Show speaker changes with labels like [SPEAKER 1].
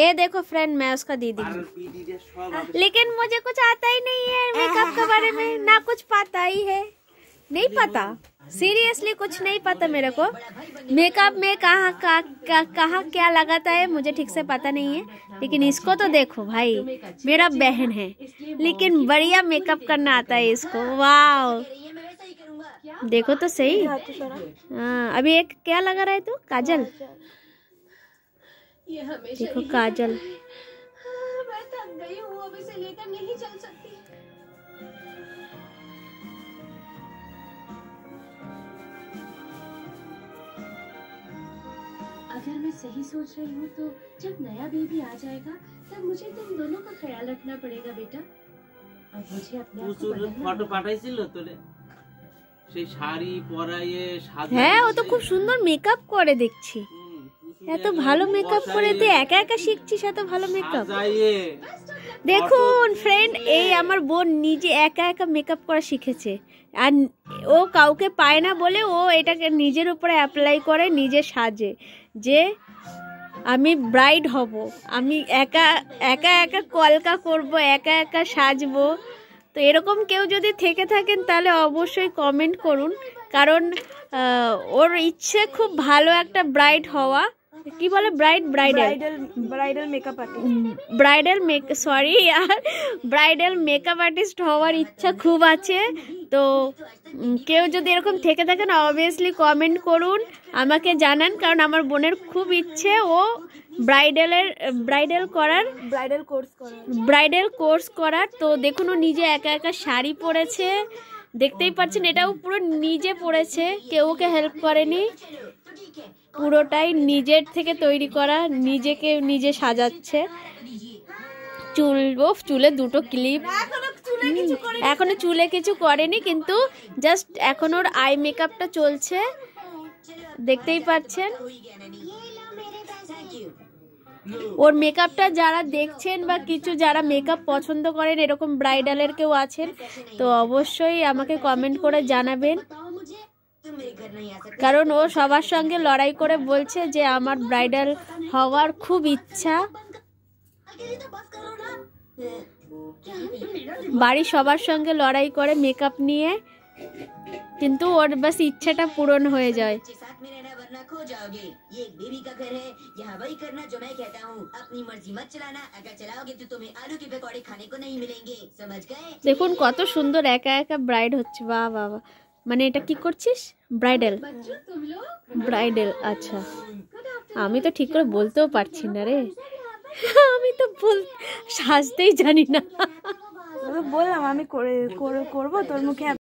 [SPEAKER 1] ये देखो फ्रेंड, मैं उसका दीदी हूँ, लेकिन मुझे कुछ आता ही नहीं है मेकअप के बारे में, ना कुछ पता ही है, नहीं पता, सीरियसली कुछ नहीं पता मेरे को। मेकअप में कहाँ क्या लगाता है मुझे ठीक से पता नहीं है, लेकिन इसको तो देखो भाई, मेरा बहन है लेकिन बढ़िया मेकअप करना आता है इसको। वाह, देखो तो सही। हाँ, अभी एक क्या लगा रहा है तू? काजल, देखो काजल।
[SPEAKER 2] मैं थक गई हूँ, अब इसे लेकर नहीं चल सकती। अगर मैं सही सोच रही हूँ तो जब नया बेबी आ जाएगा तब मुझे तुम दोनों का ख्याल रखना पड़ेगा बेटा। अब मुझे अपने आप को
[SPEAKER 3] ফটো পাঠাইছিল তোরে, সেই শাড়ি পরায়ে সাজা।
[SPEAKER 1] হ্যাঁ, ও তো খুব সুন্দর মেকআপ করে দেখছি, এত ভালো মেকআপ করে, তুই একা একা শিখছিস এত ভালো মেকআপ। দেখুন ফ্রেন্ড, এই আমার বোন নিজে একা একা মেকআপ করা শিখেছে, আর ও কাউকে পায় না বলে ও এটাকে নিজের উপরে অ্যাপ্লাই করে, নিজে সাজে যে আমি ব্রাইড হব, আমি একা একা একা কলকা করব, একা একা সাজবো। তো এরকম কেউ যদি থেকে থাকেন তাহলে অবশ্যই কমেন্ট করুন, কারণ ওর ইচ্ছে খুব ভালো একটা ব্রাইড হওয়া। কি বলে ব্রাইডাল মেকআপ আর্টিস্ট হওয়ার ইচ্ছা খুব আছে। তো কেউ যদি এরকম থেকে থাকেন অবভিয়াসলি কমেন্ট করুন, আমাকে জানান, কারণ আমার বোনের খুব ইচ্ছে ও ব্রাইডাল কোর্স করার। তো দেখুন ও নিজে একা একা শাড়ি পরেছে, দেখতেই পাচ্ছেন, এটাও পুরো নিজে পরেছে, কেউ ওকে হেল্প করেনি, পুরোটাই নিজের থেকে তৈরি করা, নিজেকে নিজে সাজাচ্ছে। চুলে দুটো ক্লিপ, এখনো চুলে কিছু করেনি, কিন্তু জাস্ট এখন ওর আই মেকআপটা চলছে, দেখতেই পাচ্ছেন। ওর মেকআপটা যারা দেখছেন বা কিছু যারা মেকআপ পছন্দ করেন, এরকম ব্রাইডালের কেউ আছেন, তো অবশ্যই আমাকে কমেন্ট করে জানাবেন, কারণ ও সবার সঙ্গে লড়াই করে বলছে যে আমার ব্রাইডাল হওয়ার খুব ইচ্ছা। বাড়ি সবার সঙ্গে লড়াই করে মেকআপ নিয়ে, কিন্তু ওর বাস ইচ্ছাটা পূরণ হয়ে যায়। দেখুন কত সুন্দর একা একা ব্রাইড হচ্ছে, বাহ বাহ। মানে এটা কি করছিস? ব্রাইডাল, আচ্ছা, আমি তো ঠিক করে বলতেও পারছি না রে, আমি তো সাজতেই জানি না।
[SPEAKER 4] বললাম আমি করবো তোর মুখে।